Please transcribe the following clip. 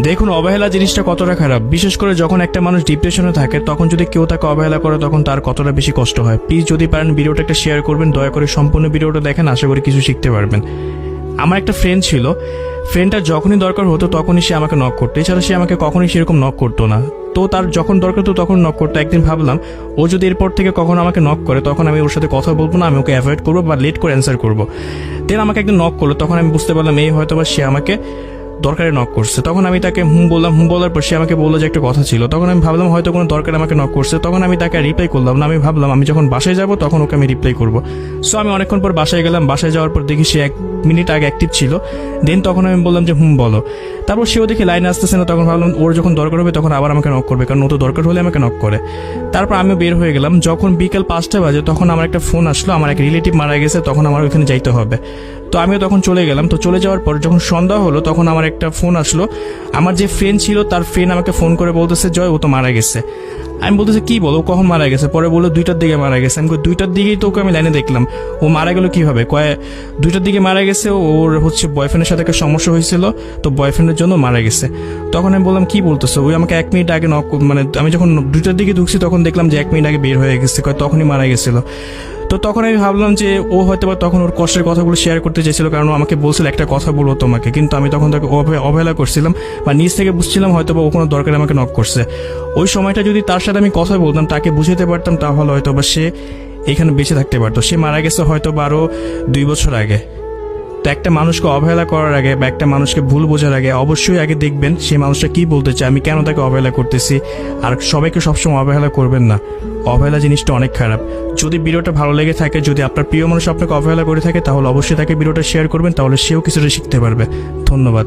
দেখুন, অবহেলা জিনিসটা কতটা খারাপ, বিশেষ করে যখন একটা মানুষ ডিপ্রেশনে থাকে তখন যদি কেউ তাকে অবহেলা করে তখন তার কতটা বেশি কষ্ট হয়। প্লিজ যদি পারেন ভিডিওটা একটা শেয়ার করবেন, দয়া করে সম্পূর্ণ ভিডিওটা দেখেন, আশা করি কিছু শিখতে পারবেন। আমার একটা ফ্রেন্ড ছিল, ফ্রেন্ডটার যখনই দরকার হতো তখনই সে আমাকে নক করতো, এছাড়া সে আমাকে কখনোই সেরকম নক করতো না। তো তার যখন দরকার হতো তখন নক করতো। একদিন ভাবলাম ও যদি এরপর থেকে কখনো আমাকে নক করে তখন আমি ওর সাথে কথা বলবো না, আমি ওকে অ্যাভয়েড করবো বা লেট করে অ্যান্সার করবো। দেন আমাকে একদিন নক করলো, তখন আমি বুঝতে পারলাম এই হয়তো বা সে আমাকে দরকারে নক করছে। তখন আমি তাকে বললাম, বলার পর সে আমাকে বললো যে একটা কথা ছিল। তখন আমি ভাবলাম হয়তো কোনো দরকারে আমাকে নক করছে, তখন আমি তাকে রিপ্লাই করলাম না। আমি ভাবলাম আমি যখন বাসায় যাব তখন ওকে আমি রিপ্লাই করবো। সো আমি অনেকক্ষণ পর বাসায় গেলাম, বাসায় যাওয়ার পর দেখি সে 1 মিনিট আগে অ্যাক্টিভ ছিল। দেন তখন আমি বললাম যে বলো। তারপর সেও দেখি লাইনে আসতেছে না, তখন ভাবলাম ওর যখন দরকার হবে তখন আবার আমাকে নক করবে, কারণ ও তো দরকার হলে আমাকে নক করে। তারপর আমিও বের হয়ে গেলাম। যখন বিকেল 5টা বাজে তখন আমার একটা ফোন আসলো, আমার এক রিলেটিভ মারা গেছে, তখন আমার ওইখানে যাইতে হবে। তো আমিও তখন চলে গেলাম। তো চলে যাওয়ার পর যখন সন্ধ্যা হলো তখন আমার একটা ফোন আসলো, আমার যে ফ্রেন্ড ছিল তার ফ্রেন্ড আমাকে ফোন করে বলতেছে জয় ও তো মারা গেছে। আমি বলতেছি কি বলো, কখন মারা গেছে? পরে বললো 2টার দিকে মারা গেছে। আমি 2টার দিকেই তো ওকে আমি লাইনে দেখলাম, ও মারা গেল কিভাবে? 2টার দিকে মারা গেছে, ওর বয়ফ্রেন্ডের সাথে একটা সমস্যা হয়েছিল, তো বয়ফ্রেন্ডের জন্য মারা গেছে। তখন আমি বললাম কি বলতেছো? ওই আমাকে 1 মিনিট আগে মানে আমি যখন 2টার দিকে ঢুকছি তখন দেখলাম যে 1 মিনিট আগে বের হয়ে গেছে, তখনই মারা গেছিল। তো তখন আমি ভাবলাম যে ও হয়তো বা তখন ওর কষ্টের কথাগুলো শেয়ার করতে চেয়েছিল, কারণ ও আমাকে বলছিল একটা কথা বলবো তোমাকে, কিন্তু আমি তখন তাকে অবহেলা করছিলাম বা নিজ থেকে বুঝছিলাম হয়তো বা ও কোনো দরকারে আমাকে নক করছে। ওই সময়টা যদি তার সাথে আমি কথা বলতাম, তাকে বুঝাতে পারতাম, তাহলে হয়তো বা সে এখানে বেঁচে থাকতে পারতো। সে মারা গেছে হয়তো বা আরো 2 বছর আগে। তো একটা মানুষকে অবহেলা করার আগে বা একটা মানুষকে ভুল বোঝার আগে অবশ্যই আগে দেখবেন সেই মানুষটা কি বলতে চায়, আমি কেন তাকে অবহেলা করতেছি। আর সবাইকে সবসময় অবহেলা করবেন না, অবহেলা জিনিসটা অনেক খারাপ। যদি ভিডিওটা ভালো লেগে থাকে, যদি আপনার প্রিয় মানুষ আপনাকে অবহেলা করে থাকে, তাহলে অবশ্যই তাকে ভিডিওটা শেয়ার করবেন, তাহলে সেও কিছুটা শিখতে পারবে। ধন্যবাদ।